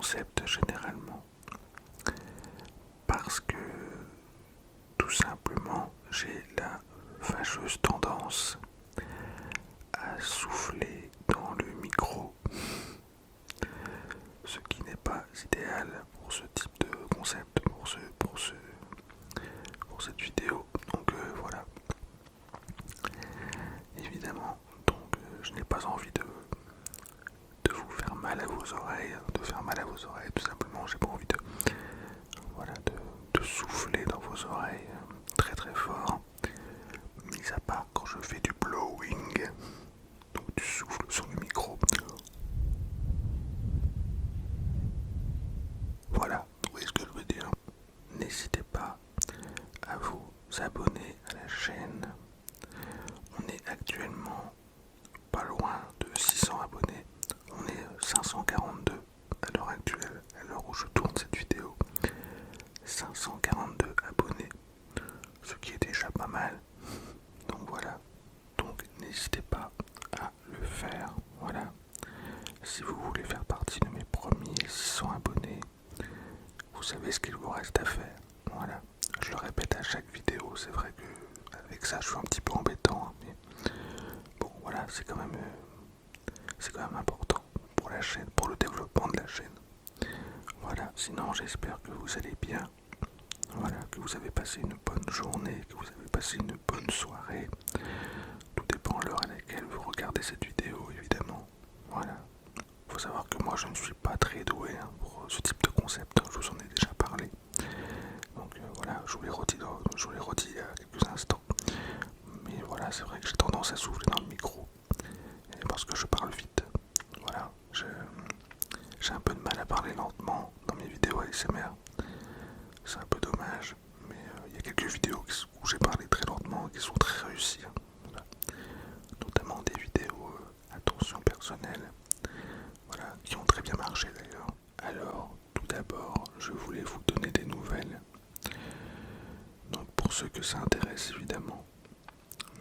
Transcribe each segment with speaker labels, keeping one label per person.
Speaker 1: concept généralement parce que tout simplement j'ai la fâcheuse tendance à souffler dans le micro, ce qui n'est pas idéal pour ce type de concept, pour cette vidéo. Donc voilà, évidemment, donc je n'ai pas envie de vous faire mal à vos oreilles, tout simplement. J'ai pas envie voilà, de souffler dans vos oreilles très très fort, mis à part quand je fais du blowing, donc du souffle sur le micro. Voilà, vous voyez ce que je veux dire. N'hésitez pas à vous abonner à la chaîne. On est actuellement pas loin de 600 abonnés. On est 542 à l'heure actuelle, à l'heure où je tourne cette vidéo. 542 abonnés, ce qui est déjà pas mal. Donc voilà, donc n'hésitez pas à le faire. Voilà, si vous voulez faire partie de mes premiers 600 abonnés, vous savez ce qu'il vous reste à faire. Voilà, je le répète à chaque vidéo, c'est vrai que avec ça je suis un petit peu embêtant, mais bon voilà, c'est quand même important pour la chaîne, pour le développement de la chaîne. Voilà, sinon j'espère que vous allez bien. Voilà, que vous avez passé une bonne journée, que vous avez passé une bonne soirée. Tout dépend de l'heure à laquelle vous regardez cette vidéo, évidemment. Voilà. Il faut savoir que moi je ne suis pas très doué pour ce type de concept, je vous en ai déjà parlé. Donc voilà, je vous l'ai redit il y a quelques instants. Mais voilà, c'est vrai que j'ai tendance à souffler dans le micro, parce que je parle vite. Voilà, j'ai un peu de mal à parler lentement dans mes vidéos ASMR. C'est un peu dommage, mais il y a quelques vidéos où j'ai parlé très lentement qui sont très réussies. Voilà. Notamment des vidéos attention personnelle, voilà, qui ont très bien marché d'ailleurs. Alors, tout d'abord, je voulais vous donner des nouvelles. Donc pour ceux que ça intéresse évidemment,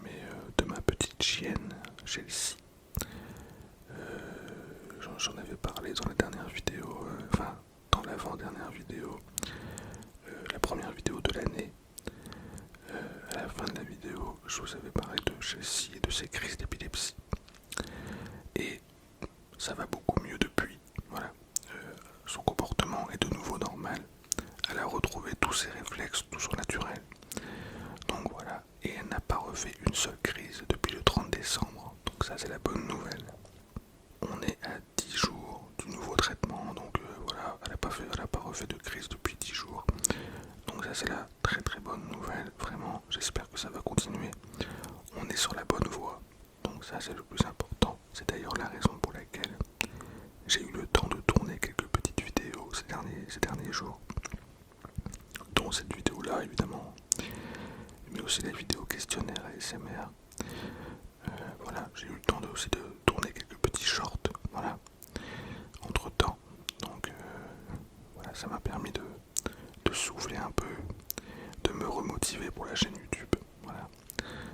Speaker 1: mais de ma petite chienne, Chelsea. J'en avais parlé dans la dernière vidéo, enfin dans l'avant-dernière vidéo, la première vidéo de l'année. À la fin de la vidéo, je vous avais parlé de Chelsea et de ses crises d'épilepsie. Et ça va beaucoup mieux depuis. Voilà. Son comportement est de nouveau normal. Elle a retrouvé tous ses réflexes, toujours naturels. Donc voilà. Et elle n'a pas refait une seule crise depuis le 30 décembre. Donc ça, c'est la bonne nouvelle. On est à 10 jours du nouveau traitement. Donc voilà, elle n'a pas refait de crise depuis 10 jours. Donc ça, c'est la très très bonne nouvelle. Vraiment, j'espère que ça va continuer. On est sur la bonne voie. Donc ça, c'est le plus important. C'est d'ailleurs la raison pour laquelle j'ai eu le temps de tourner quelques petites vidéos ces derniers jours, dont cette vidéo là évidemment, mais aussi la vidéo questionnaire ASMR. Voilà, j'ai eu le temps aussi de tourner quelques petits shorts, voilà, entre temps. Donc voilà, ça m'a permis de souffler un peu, de me remotiver pour la chaîne YouTube. Voilà.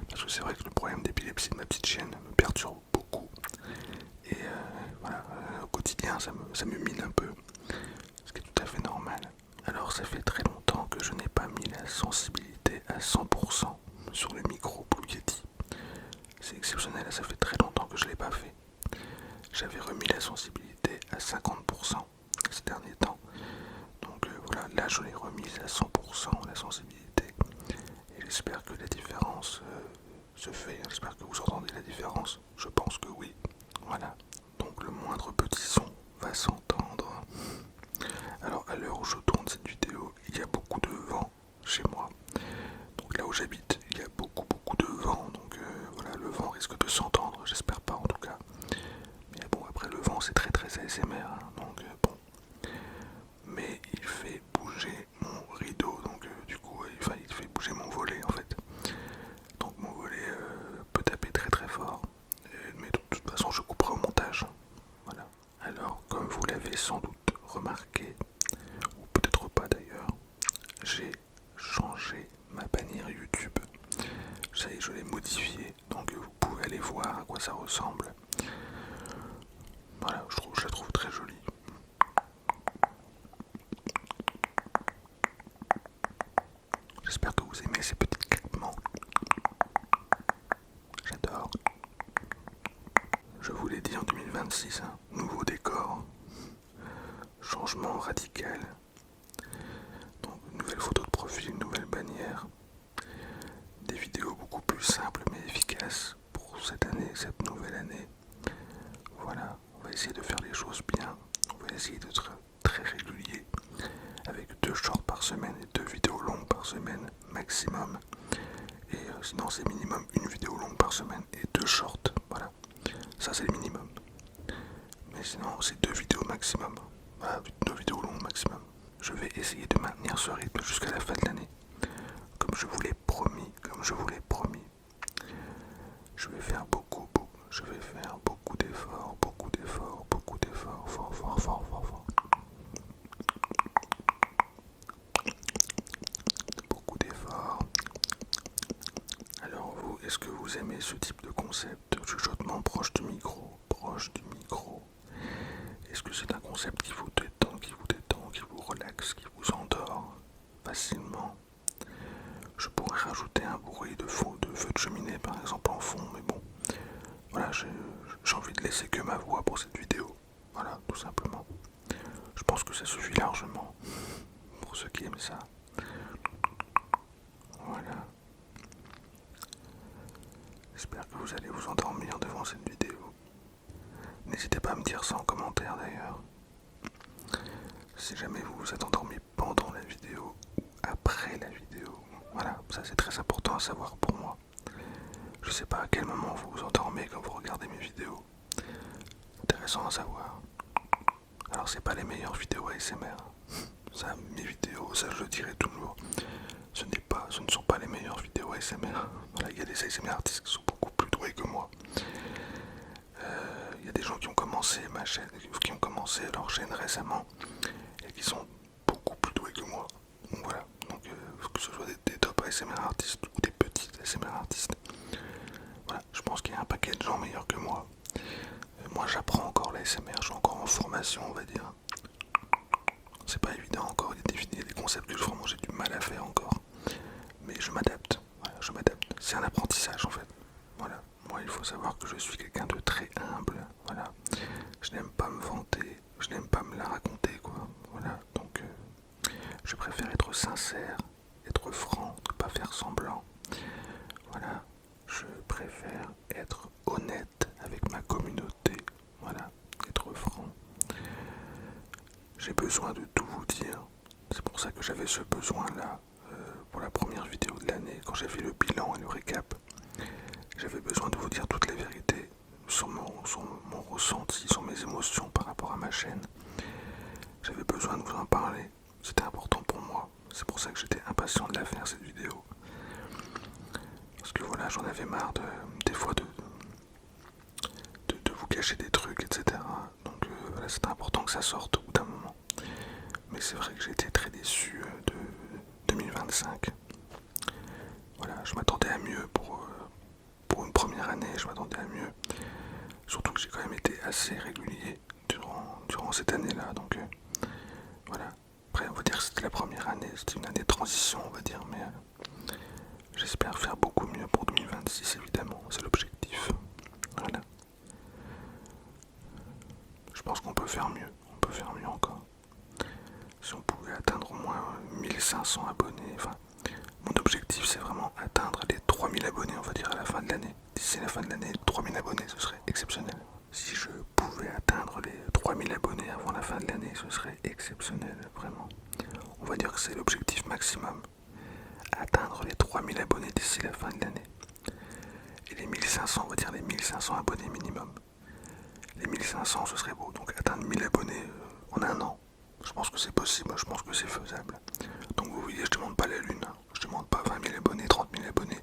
Speaker 1: Parce que c'est vrai que le problème d'épilepsie de ma petite chienne me perturbe beaucoup. Et voilà, au quotidien, ça me mine un peu, ce qui est tout à fait normal. Alors ça fait très longtemps que je n'ai pas mis la sensibilité à 100% sur le micro Blue Yeti. C'est exceptionnel, ça fait très longtemps que je ne l'ai pas fait. J'avais remis la sensibilité à 50% ces derniers temps. Donc voilà, là je l'ai remise à 100% la sensibilité. Et j'espère que la différence se fait, j'espère que vous entendez la différence. Je pense que oui. Voilà. Donc le moindre petit son va s'entendre. Alors à l'heure où je tourne cette vidéo, il y a beaucoup de vent chez moi. Donc là où j'habite, il y a beaucoup de vent. Donc voilà, le vent risque de s'entendre, j'espère pas en tout cas. Mais bon, après le vent c'est très ASMR, hein, donc bon. Mais il fait bouger mon rideau, donc du coup, il fait bouger mon volet en fait. Donc mon volet peut taper très fort. Mais de toute façon, je couperai au montage. Voilà. Alors, comme vous l'avez sans doute remarqué, ou peut-être pas d'ailleurs, j'ai changé ma bannière YouTube. Ça y est, je l'ai modifiée, donc vous pouvez aller voir à quoi ça ressemble. Voilà, je la trouve très jolie. changement radical. Donc une nouvelle photo de profil, une nouvelle bannière, des vidéos beaucoup plus simples mais efficaces pour cette année, cette nouvelle année. Voilà, on va essayer de faire les choses bien, on va essayer d'être très régulier avec 2 shorts par semaine et 2 vidéos longues par semaine maximum. Et sinon c'est minimum une vidéo longue par semaine et 2 shorts, voilà, ça c'est le minimum. Mais sinon c'est 2 vidéos maximum, voilà, 2 vidéos longues maximum. Je vais essayer de maintenir ce rythme jusqu'à la fin de l'année, comme je vous l'ai promis, Je vais faire beaucoup d'efforts, fort. Beaucoup d'efforts. Alors vous, est-ce que vous aimez ce type de concept? Chuchotement proche du micro. Est-ce que c'est un concept qui vous détend, qui vous relaxe, qui vous endort facilement? Je pourrais rajouter un bruit de feu de cheminée par exemple en fond, mais bon, voilà, j'ai envie de laisser que ma voix pour cette vidéo. Voilà, tout simplement. Je pense que ça suffit largement pour ceux qui aiment ça. Voilà. J'espère que vous allez vous endormir devant cette vidéo. N'hésitez pas à me dire ça en commentaire d'ailleurs. Si jamais vous vous êtes endormi pendant la vidéo ou après la vidéo. Voilà, ça c'est très important à savoir pour moi. Je sais pas à quel moment vous vous endormez quand vous regardez mes vidéos. Intéressant à savoir. Alors c'est pas les meilleures vidéos ASMR. Ça, mes vidéos, ça je le dirai toujours. Ce ne sont pas les meilleures vidéos ASMR. Voilà, il y a des ASMR artistes qui sont beaucoup plus doués que moi. Il y a des gens qui ont commencé leur chaîne récemment et qui sont beaucoup plus doués que moi. Donc voilà, que ce soit des top ASMR artistes ou des petits ASMR artistes. Voilà, je pense qu'il y a un paquet de gens meilleurs que moi. Moi j'apprends encore l'ASMR, je suis encore en formation on va dire. C'est pas évident encore, il y a des concepts que vraiment j'ai du mal à faire encore. Mais je m'adapte, voilà, C'est un apprentissage en fait. Voilà, moi il faut savoir que je suis quelqu'un de très humble, voilà. Je n'aime pas me vanter, je n'aime pas me la raconter quoi. Voilà, donc je préfère être sincère, être franc, ne pas faire semblant. Voilà, je préfère être honnête avec ma communauté. Voilà, être franc. J'ai besoin de tout vous dire. C'est pour ça que j'avais ce besoin-là pour la première vidéo de l'année, quand j'ai fait le bilan et le récap. J'avais besoin de vous dire toutes les vérités sur mon ressenti, sur mes émotions par rapport à ma chaîne. J'avais besoin de vous en parler. C'était important pour moi. C'est pour ça que j'étais impatient de la faire cette vidéo. Parce que voilà, j'en avais marre des fois de vous cacher des trucs, etc. Donc voilà, c'était important que ça sorte au bout d'un moment. Mais c'est vrai que j'ai été très déçu de 2025. Voilà, je m'attendais à mieux pour une première année, je m'attendais à mieux. Surtout que j'ai quand même été assez régulier durant cette année-là. Donc voilà. Après, on va dire que c'était la première année, c'était une année de transition, on va dire. Mais j'espère faire beaucoup mieux pour 2026, évidemment. C'est l'objectif. Voilà. Je pense qu'on peut faire mieux. On peut faire mieux encore. Si on pouvait atteindre au moins 1500 abonnés, enfin, mon objectif c'est vraiment atteindre les 3000 abonnés, on va dire à la fin de l'année. D'ici la fin de l'année, 3000 abonnés, ce serait exceptionnel. Si je pouvais atteindre les 3000 abonnés avant la fin de l'année, ce serait exceptionnel, vraiment. On va dire que c'est l'objectif maximum. Atteindre les 3000 abonnés d'ici la fin de l'année. Et les 1500, on va dire les 1500 abonnés minimum. Les 1500, ce serait beau. Donc atteindre 1000 abonnés en un an. Je pense que c'est possible, je pense que c'est faisable. Donc vous voyez, je demande pas la lune, hein. Je demande pas 20 000 abonnés, 30 000 abonnés,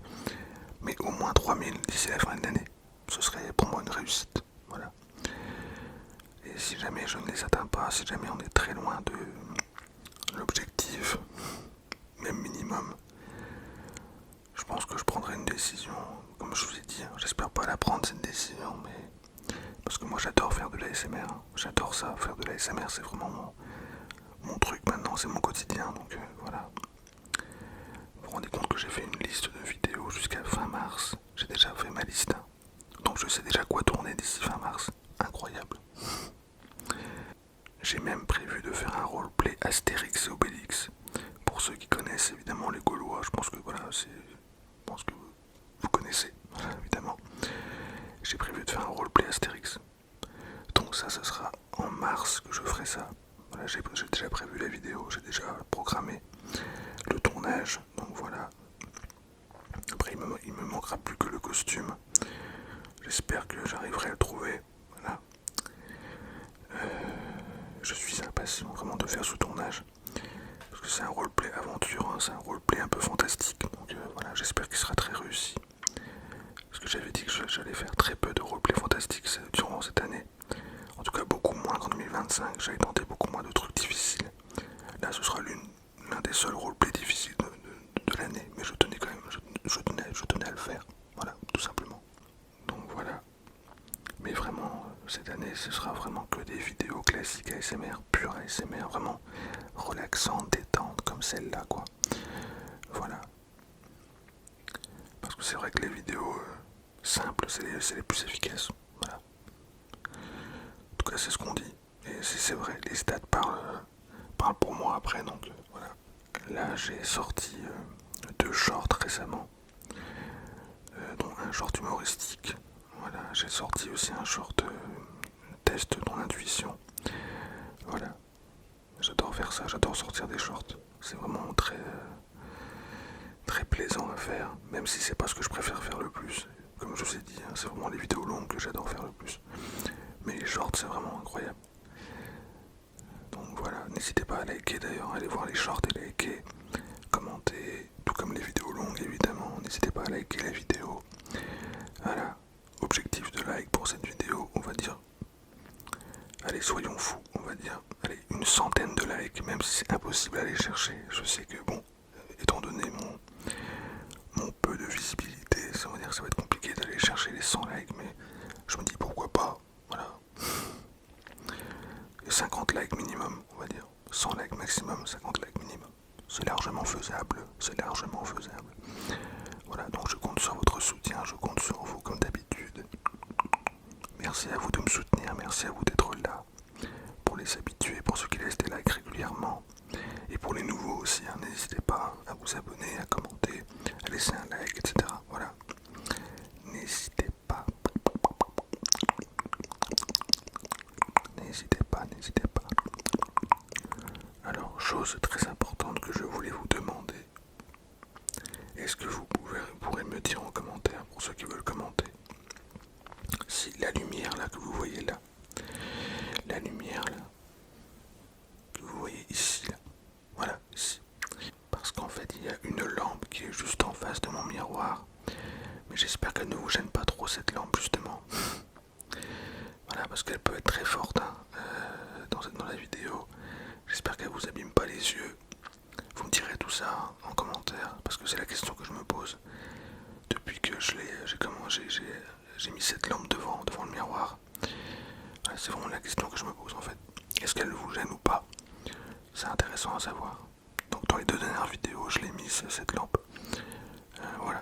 Speaker 1: mais au moins 3000 d'ici la fin de l'année. Ce serait pour moi une réussite, voilà. Et si jamais je ne les atteins pas, si jamais on est très loin de l'objectif, même minimum, je pense que je prendrai une décision, comme je vous ai dit, hein. J'espère pas la prendre cette décision, mais parce que moi j'adore faire de l'ASMR, hein. J'adore ça, faire de l'ASMR, c'est vraiment mon truc maintenant, c'est mon quotidien, donc voilà. Vous vous rendez compte que j'ai fait une liste de vidéos jusqu'à fin mars. J'ai déjà fait ma liste, hein. Donc je sais déjà quoi tourner d'ici fin mars. Incroyable. J'ai même prévu de faire déjà prévu la vidéo, j'ai déjà programmé le tournage, donc voilà. Après il me manquera plus que le costume. J'espère que j'arriverai à le trouver. Voilà. Je suis impatient vraiment de faire ce tournage. Parce que c'est un roleplay aventure, hein, c'est un roleplay un peu fantastique. Donc voilà, j'espère qu'il sera très réussi. Parce que j'avais dit que j'allais faire très peu de roleplay fantastique durant cette année. En tout cas beaucoup moins qu'en 2025. J'avais tenté beaucoup moins de trucs difficiles. Là ce sera l'un des seuls roleplays difficiles de l'année. Mais je tenais quand même, je tenais à le faire. Voilà, tout simplement. Donc voilà. Mais vraiment, cette année, ce sera vraiment que des vidéos classiques ASMR, pure ASMR, vraiment relaxantes, détentes, comme celle-là, quoi. Voilà. Parce que c'est vrai que les vidéos simples, c'est les plus efficaces. Voilà. En tout cas, c'est ce qu'on dit. Et c'est vrai, les stats parlent pour moi après, donc voilà. Là, j'ai sorti 2 shorts récemment, dont un short humoristique. Voilà, j'ai sorti aussi un short test ton intuition. Voilà, j'adore faire ça, j'adore sortir des shorts. C'est vraiment très plaisant à faire, même si c'est pas ce que je préfère faire le plus. Comme je vous ai dit, hein, c'est vraiment les vidéos longues que j'adore faire le plus. Mais les shorts, c'est vraiment incroyable. Donc voilà, n'hésitez pas à liker d'ailleurs, allez voir les shorts et liker, commenter, tout comme les vidéos longues évidemment. N'hésitez pas à liker la vidéo. Voilà, objectif de like pour cette vidéo, on va dire. Allez, soyons fous, on va dire. Allez, une centaine de likes, même si c'est impossible à aller chercher. Je sais que bon, étant donné mon peu de visibilité, ça veut dire que ça va être compliqué d'aller chercher les 100 likes, mais je me dis pourquoi pas, voilà. Et 50 likes minimum, on va dire. 100 likes maximum, 50 likes minimum. C'est largement faisable, c'est largement faisable. Voilà, donc je compte sur votre soutien, je compte sur vous comme d'habitude. Merci à vous de me soutenir, merci à vous d'être là. Pour les habitués, pour ceux qui laissent des likes régulièrement. Et pour les nouveaux aussi, hein, n'hésitez pas à vous abonner, à commenter, à laisser un like, etc. Voilà. N'hésitez pas. N'hésitez pas, n'hésitez pas. Alors, chose très importante que je voulais vous demander. Est-ce que vous pourrez me dire en commentaire, pour ceux qui veulent commenter, si la lumière là que vous voyez là, la lumière là, que vous voyez ici là, voilà, ici. Parce qu'en fait, il y a une lampe qui est juste en face de mon miroir. Mais j'espère qu'elle ne vous gêne pas trop cette lampe justement. Voilà, parce qu'elle peut être très forte hein, dans la vidéo. J'espère qu'elle vous abîme pas les yeux. Vous me direz tout ça en commentaire, parce que c'est la question que je me pose. Depuis que j'ai mis cette lampe devant le miroir. Voilà, c'est vraiment la question que je me pose en fait. Est-ce qu'elle vous gêne ou pas? C'est intéressant à savoir. Donc dans les 2 dernières vidéos, je l'ai mise cette lampe. Voilà.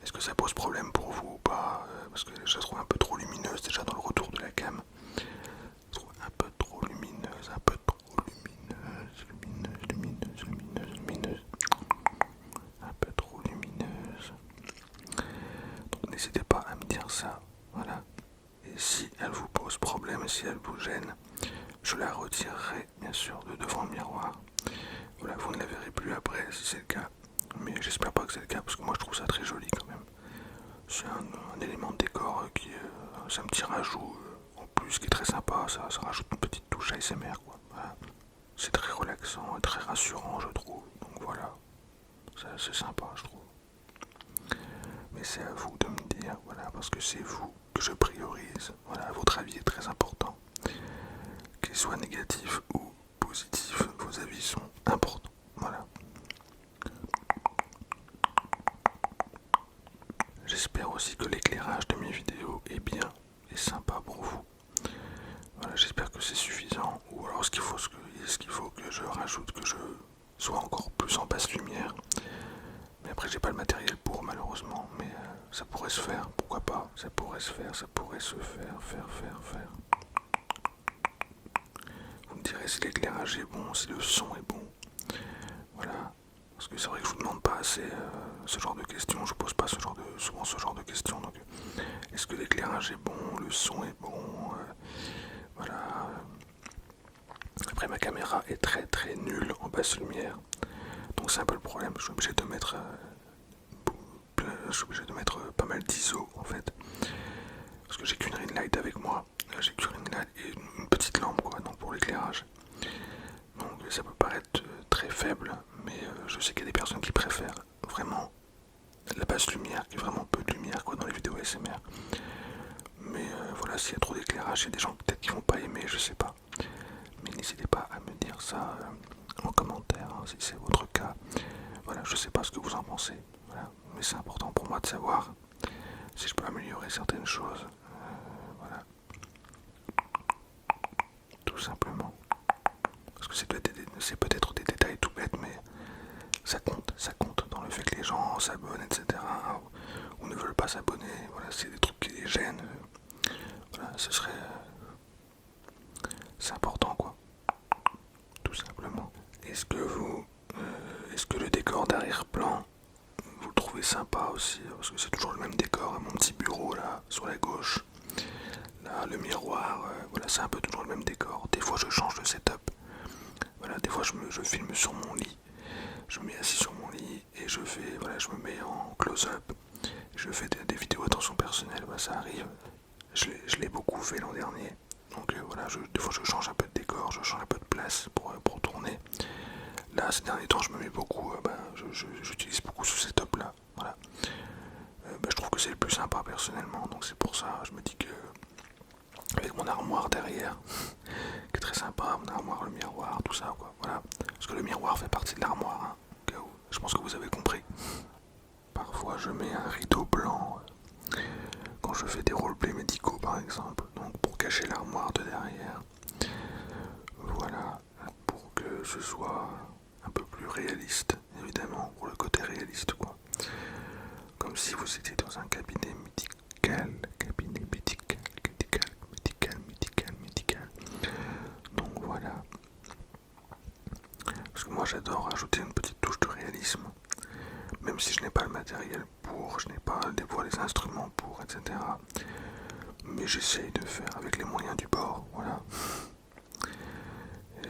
Speaker 1: Est-ce que ça pose problème pour vous ou pas? Parce que je la trouve un peu trop lumineuse déjà dans le retour de la cam. Je trouve un peu trop lumineuse, un peu trop lumineuse. Un peu trop lumineuse. Donc n'hésitez pas à me dire ça. Voilà. Et si elle vous pose problème, et si elle vous gêne, je la retirerai bien sûr de devant le miroir. Voilà, vous ne la verrez plus après si c'est le cas. Mais j'espère pas que c'est le cas parce que moi je trouve ça très joli quand même. C'est un élément de décor qui c'est un petit rajout en plus qui est très sympa. Ça rajoute une petite touche ASMR quoi. Voilà. C'est très relaxant et très rassurant je trouve. Donc voilà, c'est sympa je trouve. Mais c'est à vous de me dire, voilà, parce que c'est vous que je priorise. Voilà, votre avis est très important. Qu'il soit négatif ou positif, vos avis sont importants. Voilà. J'espère aussi que l'éclairage de mes vidéos est bien et sympa pour vous. Voilà, j'espère que c'est suffisant. Ou alors est-ce qu'il faut que je rajoute, que je sois encore plus en basse lumière. Mais après j'ai pas le matériel pour malheureusement. Mais ça pourrait se faire, pourquoi pas. Ça pourrait se faire, faire. Vous me direz si l'éclairage est bon, si le son est bon. Voilà. Parce que c'est vrai que je vous demande pas assez ce genre de questions, je pose pas souvent ce genre de questions. Donc, est-ce que l'éclairage est bon, le son est bon, voilà. Après, ma caméra est très nulle en basse lumière, donc c'est un peu le problème. Je suis obligé de mettre, pas mal d'ISO en fait, parce que j'ai qu'une ring light avec moi. J'ai qu'une ring light et une petite lampe quoi, donc pour l'éclairage. Donc ça peut paraître très faible, mais je sais qu'il y a des personnes qui préfèrent vraiment la basse lumière, qui est vraiment peu de lumière quoi dans les vidéos ASMR. Mais voilà, s'il y a trop d'éclairage, il y a des gens peut-être qui vont pas aimer, je sais pas. Mais n'hésitez pas à me dire ça en commentaire hein, si c'est votre cas. Voilà, je sais pas ce que vous en pensez, voilà. Mais c'est important pour moi de savoir si je peux améliorer certaines choses. Voilà, tout simplement. Parce que c'est peut-être des détails tout bêtes, mais ça compte dans le fait que les gens s'abonnent, etc. Ou ne veulent pas s'abonner. Voilà, c'est des trucs qui les gênent. Voilà, c'est important quoi, tout simplement. Est-ce que le décor d'arrière-plan, vous le trouvez sympa aussi? Parce que c'est toujours le même décor, à mon petit bureau là, sur la gauche. Là, le miroir, voilà, c'est un peu toujours le même décor. Des fois, je change de setup. Voilà, des fois, je filme sur mon lit. Je me mets assis sur mon lit et je me mets en close-up. Je fais des vidéos attention personnelle, voilà, ça arrive. Je l'ai beaucoup fait l'an dernier. Donc voilà, des fois je change un peu de décor, je change un peu de place pour tourner. Là, ces derniers temps, je me mets beaucoup, j'utilise beaucoup ce setup là. Voilà. Je trouve que c'est le plus sympa personnellement, donc c'est pour ça, je me dis que avec mon armoire derrière, qui est très sympa, mon armoire, le miroir, tout ça quoi. Voilà. Parce que le miroir fait partie de l'armoire, hein. Je pense que vous avez compris. Parfois, je mets un rideau blanc quand je fais des roleplays médicaux par exemple, donc pour cacher l'armoire de derrière. Voilà, pour que ce soit un peu plus réaliste, évidemment, pour le côté réaliste quoi. Comme si vous étiez dans un cabinet médical, médical. Donc voilà. Parce que moi j'adore ajouter une petite touche de réalisme, même si je n'ai pas le matériel pour, je n'ai pas des fois les instruments pour, etc. Mais j'essaye de faire avec les moyens du bord, voilà. Et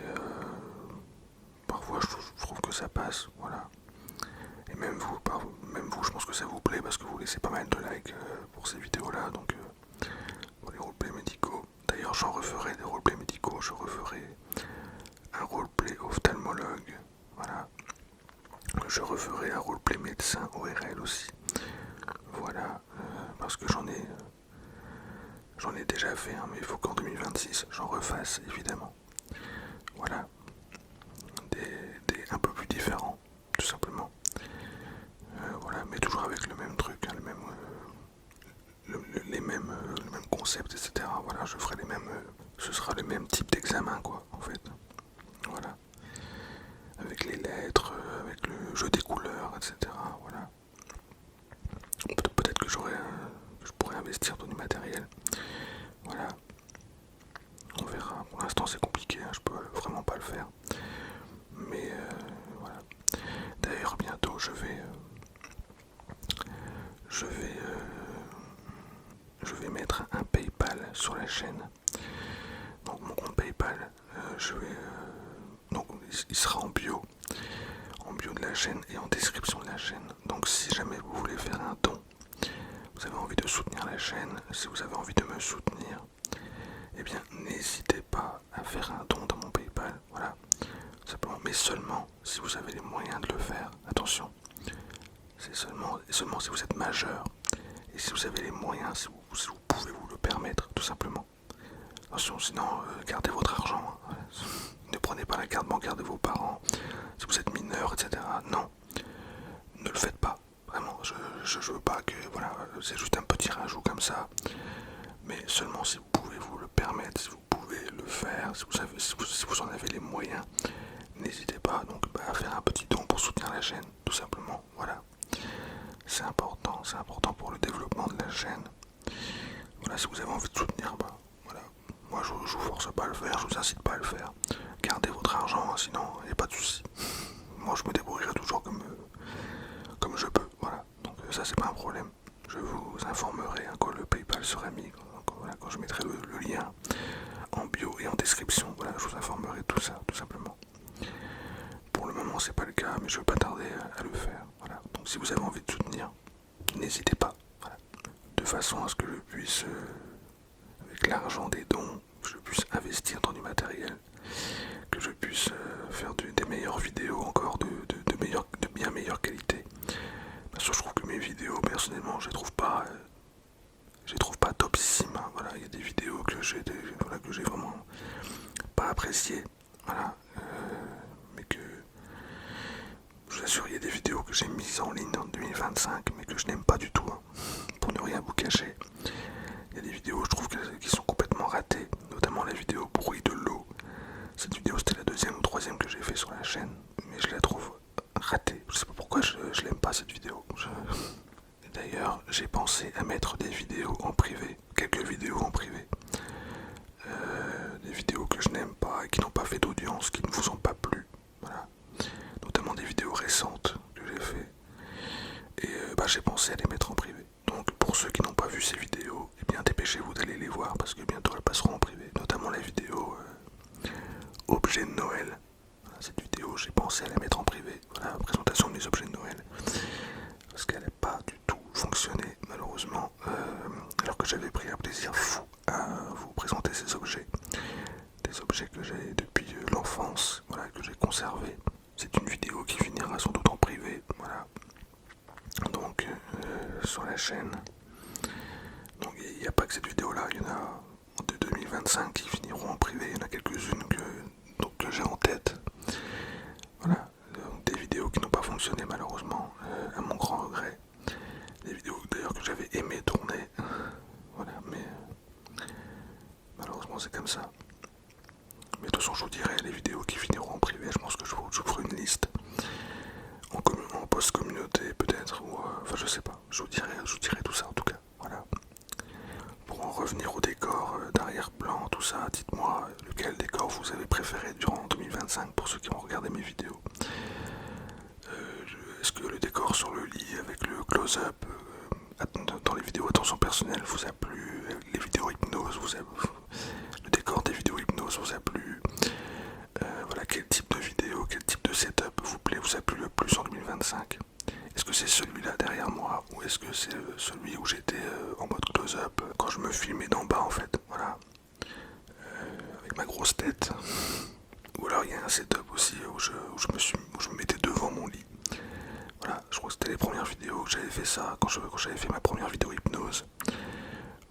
Speaker 1: parfois je trouve que ça passe, voilà. Et même vous, je pense que ça vous plaît parce que vous laissez pas mal de likes pour ces vidéos-là, donc pour les roleplays médicaux. D'ailleurs, j'en referai des roleplays médicaux, je referai un roleplay ophtalmologue, voilà. Je referai un roleplay médecin ORL aussi, voilà, parce que j'en ai déjà fait, hein, mais il faut qu'en 2026 j'en refasse évidemment. Voilà, des un peu plus différents, tout simplement. Voilà, mais toujours avec le même truc, hein, le même concept, etc. Voilà, je ferai ce sera le même type d'examen, quoi, en fait. Voilà, avec les lettres, avec le jeu des couleurs, etc. Voilà. Peut-être que je pourrais investir dans du matériel. Voilà, on verra. Pour l'instant, c'est compliqué, hein, je peux vraiment pas le faire. Mais voilà. D'ailleurs, bientôt, je vais mettre un PayPal sur la chaîne. Donc mon compte PayPal, donc il sera en bio de la chaîne et en description de la chaîne. Donc si jamais vous voulez faire un don, vous avez envie de soutenir la chaîne, si vous avez envie de me soutenir, eh bien n'hésitez pas à faire un don dans mon PayPal. Voilà, simplement, mais seulement si vous avez les moyens de le faire. Attention, c'est seulement si vous êtes majeur et si vous avez les moyens, si vous pouvez vous le permettre, tout simplement. Attention, sinon gardez votre argent. Hein. Ne prenez pas la carte bancaire de vos parents si vous êtes mineur, etc. Non, ne le faites pas. Vraiment, je veux pas que, voilà, c'est juste un petit rajout comme ça. Mais seulement si vous pouvez vous le permettre, si vous pouvez le faire, si vous en avez les moyens, n'hésitez pas donc à faire un petit don pour soutenir la chaîne, tout simplement. Voilà, c'est important pour le développement de la chaîne. Voilà, si vous avez envie de soutenir, voilà. Moi je vous force pas à le faire, je vous incite pas à le faire. Gardez votre argent, hein, sinon il n'y a pas de souci. Moi je me débrouillerai toujours comme je peux, voilà. Donc ça c'est pas un problème. Je vous informerai hein, quand le PayPal sera mis, voilà, quand je mettrai le lien en bio et en description, voilà, je vous informerai de tout ça. moment c'est pas le cas, mais je ne vais pas tarder à le faire. Voilà. Donc si vous avez envie de soutenir, n'hésitez pas. Voilà. De façon à ce que je puisse, avec l'argent des dons, que je puisse investir dans du matériel, que je puisse faire des meilleures vidéos encore, de bien meilleure qualité. Bien sûr, je trouve que mes vidéos, personnellement, je les trouve pas topissimes. Hein. Voilà, il y a des vidéos que j'ai vraiment pas appréciées. Voilà, mais que je vous assure, il y a des vidéos que j'ai mises en ligne en 2025, mais que je n'aime pas du tout. Hein, pour ne rien vous cacher, il y a des vidéos, je trouve, qui sont complètement ratées, notamment la vidéo bruit de l'eau. Cette vidéo, c'était la deuxième ou troisième que j'ai fait sur la chaîne, mais je la trouve ratée. Je sais pas pourquoi je l'aime pas cette vidéo. D'ailleurs, j'ai pensé à mettre des vidéos en privé, quelques vidéos en privé. Des vidéos que je n'aime pas et qui n'ont pas fait d'audience, qui ne vous ont pas plu. Voilà. Notamment des vidéos récentes que j'ai fait. Et j'ai pensé à les mettre en privé. Donc pour ceux qui n'ont pas vu ces vidéos, eh bien dépêchez-vous d'aller les voir parce que bientôt elles passeront en privé. Notamment la vidéo objets de Noël. Voilà, cette vidéo, j'ai pensé à la mettre en privé. Voilà, la présentation de mes objets de Noël. Parce qu'elle n'a pas du tout fonctionné, malheureusement. Alors que j'avais pris un plaisir fou à vous présenter ces objets. Des objets que j'ai depuis l'enfance, voilà, que j'ai conservés. C'est une vidéo qui finira sans doute en privé. Voilà. Donc, sur la chaîne. Donc, il n'y a pas que cette vidéo-là. Il y en a de 2025 qui finiront en privé. Il y en a quelques-unes que j'ai en tête. Voilà, des vidéos qui n'ont pas fonctionné malheureusement, à mon grand regret. Des vidéos d'ailleurs que j'avais aimé tourner. Voilà, mais malheureusement c'est comme ça. Mais de toute façon je vous dirai les vidéos qui finiront en privé, je pense que je vous ferai une liste. En post-communauté peut-être, ou enfin je sais pas, je vous dirai tout ça en tout cas. Voilà. Pour en revenir au décor d'arrière-plan, tout ça, dites-moi lequel décor vous avez préféré durant 2025 pour ceux qui ont regardé mes vidéos. Est-ce que le décor sur le lit avec le close-up dans les vidéos attention personnelle vous a plu? Les vidéos hypnose le décor des vidéos hypnose vous a plu? Voilà, quel type de vidéo, quel type de setup vous a plu le plus en 2025? Est-ce que c'est celui-là derrière moi ou est-ce que c'est celui où j'étais en mode close-up quand je me filmais d'en bas en fait? Voilà, avec ma grosse tête. Ou alors il y a un setup aussi où je me mettais devant mon lit. Voilà, je crois que c'était les premières vidéos que j'avais fait ça, quand j'avais fait ma première vidéo hypnose.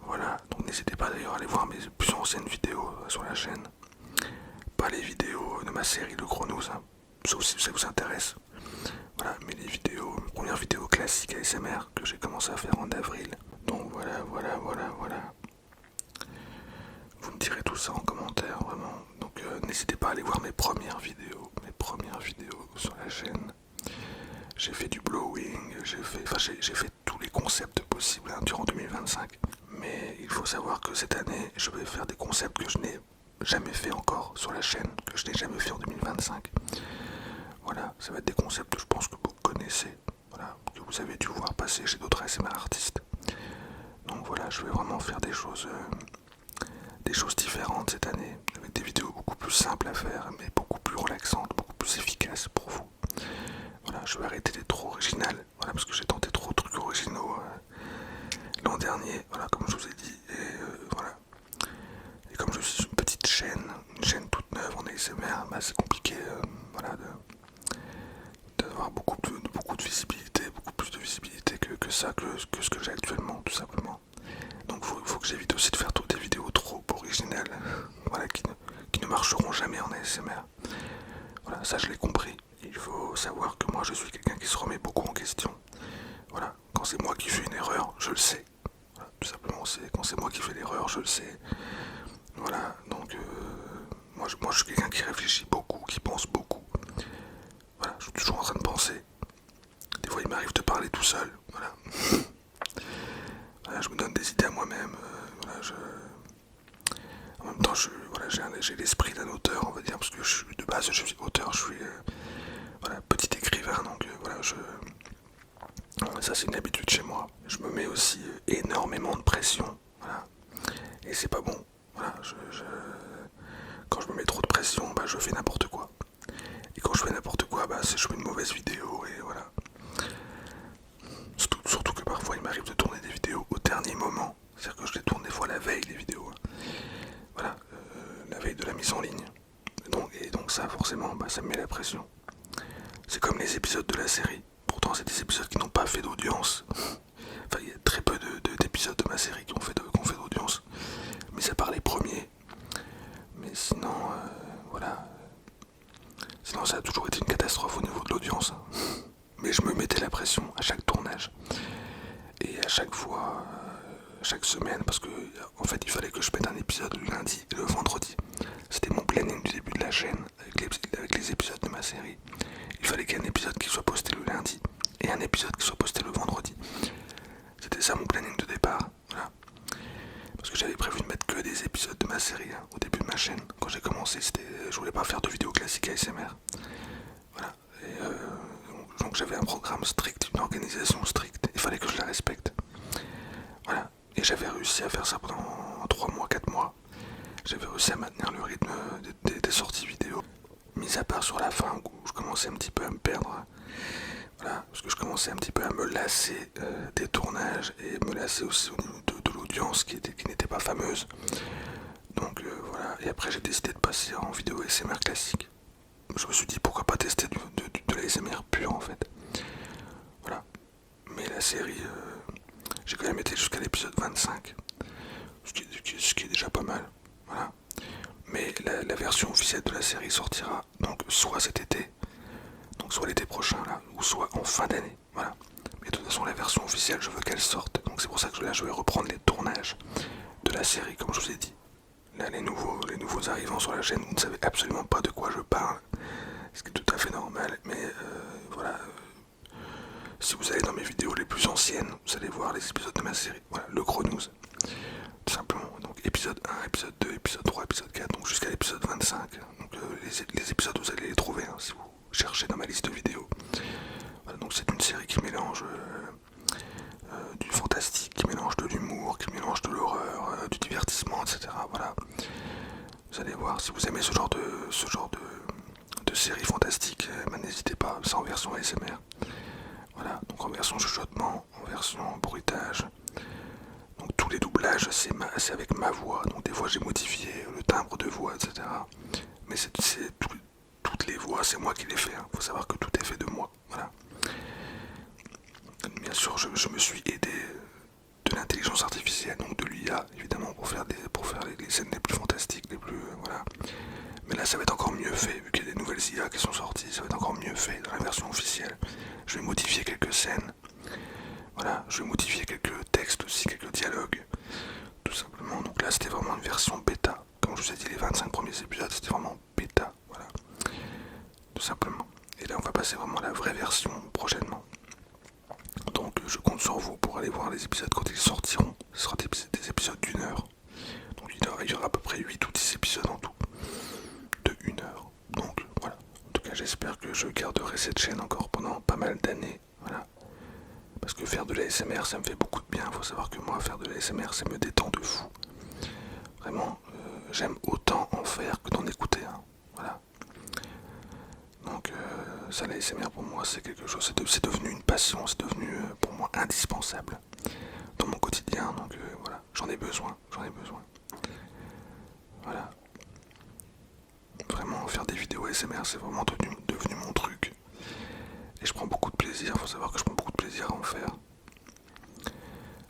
Speaker 1: Voilà, donc n'hésitez pas d'ailleurs à aller voir mes plus anciennes vidéos sur la chaîne. Pas les vidéos de ma série Le Gros News, hein, sauf si ça vous intéresse. Voilà, mais les premières vidéos classiques ASMR que j'ai commencé à faire en avril. Donc voilà. Vous me direz tout ça en commentaire, vraiment. Donc n'hésitez pas à aller voir mes premières vidéos sur la chaîne. J'ai fait du blowing, j'ai fait tous les concepts possibles hein, durant 2025. Mais il faut savoir que cette année, je vais faire des concepts que je n'ai jamais fait encore sur la chaîne, que je n'ai jamais fait en 2025. Voilà, ça va être des concepts que je pense que vous connaissez, voilà, que vous avez dû voir passer chez d'autres ASMR artistes. Donc voilà, je vais vraiment faire des choses différentes cette année, avec des vidéos beaucoup plus simples à faire, mais beaucoup plus relaxantes, beaucoup plus efficaces pour vous. Voilà, je vais arrêter d'être trop original, voilà, parce que j'ai tenté trop de trucs originaux l'an dernier, voilà, comme je vous ai dit, et voilà. Et comme je suis une petite chaîne, toute neuve en ASMR, c'est compliqué, voilà, d'avoir beaucoup de visibilité, beaucoup plus de visibilité que ce que j'ai actuellement, tout simplement. Donc il faut que j'évite aussi de faire des vidéos trop originales, voilà, qui ne marcheront jamais en ASMR. Voilà, ça je l'ai compris. Il faut savoir que moi je suis quelqu'un qui se remet beaucoup en question. Voilà, quand c'est moi qui fais une erreur, je le sais. Voilà, tout simplement, quand c'est moi qui fais l'erreur, je le sais. Voilà, donc moi je suis quelqu'un qui réfléchit beaucoup, qui pense beaucoup. Voilà, je suis toujours en train de penser. Des fois il m'arrive de parler tout seul. Voilà. Voilà, je me donne des idées à moi-même. Voilà, en même temps, j'ai l'esprit d'un auteur, on va dire, parce que de base je suis auteur, je suis voilà, petit écrivain, donc voilà, ça c'est une habitude chez moi. Je me mets aussi énormément de pression, voilà, et c'est pas bon. Voilà, quand je me mets trop de pression, je fais n'importe quoi. Et quand je fais n'importe quoi, si je fais une mauvaise vidéo et voilà. Surtout que parfois il m'arrive de tourner des vidéos au dernier moment. C'est-à-dire que je les tourne des fois la veille, les vidéos. Voilà, la veille de la mise en ligne. Et donc ça, forcément, ça me met la pression. C'est comme les épisodes de la série. Pourtant, c'est des épisodes qui n'ont pas fait d'audience. Enfin, il y a très peu d'épisodes de ma série qui ont fait d'audience. Mais ça part les premiers. Mais sinon, voilà. Sinon, ça a toujours été une catastrophe au niveau de l'audience. Mais je me mettais la pression à chaque tournage. Et à chaque fois, chaque semaine, parce que en fait, il fallait que je mette un épisode le lundi et le vendredi. C'était mon planning du début de la chaîne, avec les épisodes de ma série. Il fallait qu'il y ait un épisode qui soit posté le lundi et un épisode qui soit posté le vendredi. C'était ça mon planning de départ, voilà. Parce que j'avais prévu de mettre que des épisodes de ma série au début de ma chaîne. Quand j'ai commencé, je voulais pas faire de vidéos classiques ASMR. Voilà. Donc j'avais un programme strict, une organisation stricte. Il fallait que je la respecte. Voilà. Et j'avais réussi à faire ça pendant 3 mois, 4 mois. J'avais réussi à maintenir le rythme des sorties vidéo. Mis à part sur la fin où je commençais un petit peu à me perdre. Voilà, parce que je commençais un petit peu à me lasser des tournages et me lasser aussi au niveau de l'audience qui n'était pas fameuse. Donc voilà, et après j'ai décidé de passer en vidéo ASMR classique. Je me suis dit pourquoi pas tester de l'ASMR pur en fait. Voilà, mais la série, j'ai quand même été jusqu'à l'épisode 25, ce qui est déjà pas mal. Voilà. Mais la version officielle de la série sortira donc soit cet été, donc soit l'été prochain là, ou soit en fin d'année, voilà. Mais de toute façon la version officielle je veux qu'elle sorte, donc c'est pour ça que là je vais reprendre les tournages de la série comme je vous ai dit. Là les nouveaux arrivants sur la chaîne, vous ne savez absolument pas de quoi je parle, ce qui est tout à fait normal, mais voilà. Si vous allez dans mes vidéos les plus anciennes, vous allez voir les épisodes de ma série, voilà, le gros news. Tout simplement, donc épisode 1, épisode 2, épisode 3, épisode 4, donc jusqu'à l'épisode 25. Donc les épisodes vous allez les trouver si vous cherchez dans ma liste de vidéos. Voilà, donc c'est une série qui mélange du fantastique, qui mélange de l'humour, qui mélange de l'horreur, du divertissement, etc. Voilà. Vous allez voir, si vous aimez ce genre de série fantastique, n'hésitez pas, c'est en version ASMR. Voilà, donc en version chuchotement, en version bruitage. Donc tous les doublages, c'est avec ma voix. Donc des fois j'ai modifié le timbre de voix, etc. Mais toutes les voix, c'est moi qui les fais. Faut savoir que tout est fait de moi. Voilà. Bien sûr, je me suis aidé de l'intelligence artificielle, donc de l'IA, évidemment, pour faire les scènes les plus fantastiques, les plus... voilà. Mais là, ça va être encore mieux fait, vu qu'il y a des nouvelles IA qui sont sorties, ça va être encore mieux fait dans la version officielle. Je vais modifier quelques scènes. Voilà, je vais modifier quelques textes aussi, quelques dialogues, tout simplement. Donc là, c'était vraiment une version bêta. Comme je vous ai dit, les 25 premiers épisodes, c'était vraiment bêta, voilà, tout simplement. Et là, on va passer vraiment à la vraie version prochainement. Donc, je compte sur vous pour aller voir les épisodes quand ils sortiront. Ce sera des épisodes d'1 heure. Donc, il y aura à peu près 8 ou 10 épisodes en tout, de 1 heure. Donc, voilà. En tout cas, j'espère que je garderai cette chaîne encore pendant pas mal d'années. Voilà. Parce que faire de l'ASMR, ça me fait beaucoup de bien. Il faut savoir que moi, faire de l'ASMR, ça me détend de fou. Vraiment, j'aime autant en faire que d'en écouter. Voilà. Donc, ça, l'ASMR, pour moi, c'est quelque chose. C'est devenu une passion. C'est devenu, pour moi, indispensable dans mon quotidien. Donc, voilà. J'en ai besoin. Voilà. Vraiment, faire des vidéos ASMR, c'est vraiment devenu mon truc. Et je prends beaucoup de plaisir. Il faut savoir que je prends beaucoup de plaisir à en faire.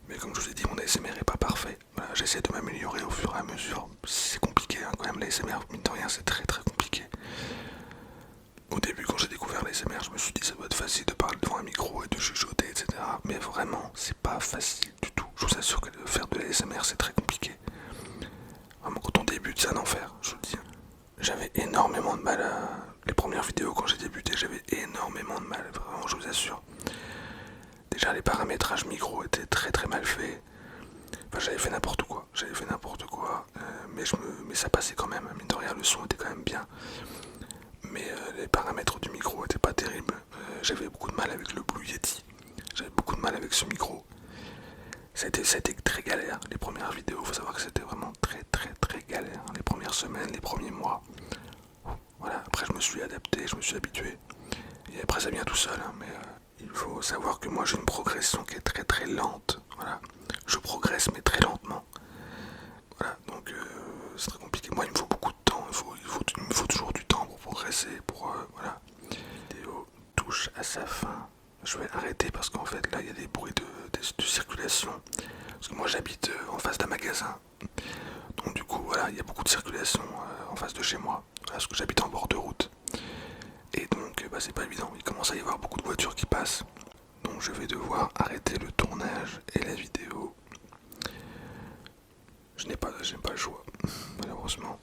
Speaker 1: Mais comme je vous ai dit, mon ASMR est pas parfait. Voilà, j'essaie de m'améliorer au fur et à mesure. C'est compliqué quand même, l'ASMR, mine de rien, c'est très très compliqué. Au début, quand j'ai découvert l'ASMR, je me suis dit ça doit être facile de parler devant un micro et de chuchoter, etc. Mais vraiment, c'est pas facile du tout. Je vous assure que de faire de l'ASMR, c'est très compliqué. Vraiment, quand on débute, c'est un enfer, je vous le dis. J'avais énormément de mal à... Les premières vidéos, quand j'ai débuté, j'avais énormément de mal, vraiment, je vous assure. Déjà, les paramétrages micro étaient très très mal faits. Enfin, j'avais fait n'importe quoi, mais ça passait quand même, mine de rien, le son était quand même bien. Mais les paramètres du micro étaient pas terribles. J'avais beaucoup de mal avec le Blue Yeti, j'avais beaucoup de mal avec ce micro. Ça a été très galère, les premières vidéos, faut savoir que c'était vraiment très très très galère. Les premières semaines, les premiers mois. Voilà, après je me suis adapté, je me suis habitué. Il Et après ça vient tout seul, hein, mais il faut savoir que moi j'ai une progression qui est très très lente. Voilà. Je progresse mais très lentement. Voilà, donc c'est très compliqué. Moi il me faut beaucoup de temps, il me faut toujours du temps pour progresser, pour voilà. La vidéo touche à sa fin. Je vais arrêter parce qu'en fait là il y a des bruits de circulation. Parce que moi j'habite en face d'un magasin. Donc du coup voilà, il y a beaucoup de circulation en face de chez moi. Voilà, parce que j'habite en bord de route. Et donc bah, c'est pas évident, il commence à y avoir beaucoup de voitures qui passent. Donc je vais devoir arrêter le tournage et la vidéo. Je n'ai pas le choix, malheureusement.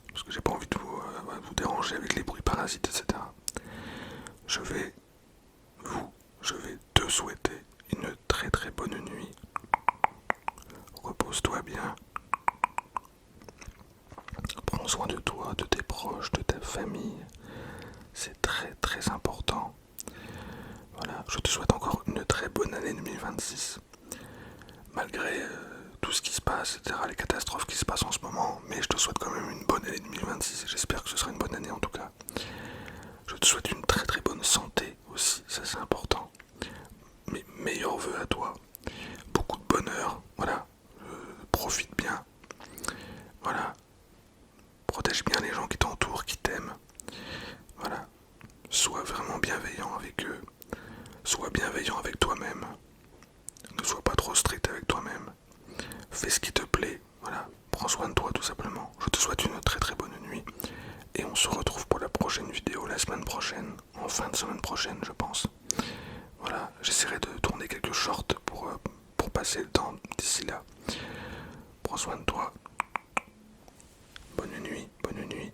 Speaker 1: Parce que j'ai pas envie de vous déranger avec les bruits parasites, etc. Je vais je vais te souhaiter une très très bonne nuit. Repose-toi bien. Prends soin de toi, de tes proches, de ta famille. C'est très très important. Voilà, je te souhaite encore une très bonne année 2026. Malgré tout ce qui se passe, etc., les catastrophes qui se passent en ce moment, mais je te souhaite quand même une bonne année 2026 et j'espère que ce sera une bonne année en tout cas. Je te souhaite une très très bonne santé aussi, ça c'est important. Mes meilleurs voeux à toi, beaucoup de bonheur, voilà, profite bien, voilà, protège bien les gens qui t'entourent, qui t'aiment, voilà, sois vraiment bienveillant avec eux, sois bienveillant avec toi-même, ne sois pas trop strict avec toi-même, fais ce qui te plaît, voilà, prends soin de toi tout simplement. Je te souhaite une très très bonne nuit et on se retrouve pour la prochaine vidéo la semaine prochaine, en fin de semaine prochaine je pense. Voilà, j'essaierai de tourner quelques shorts pour passer le temps d'ici là. Prends soin de toi. Bonne nuit, bonne nuit.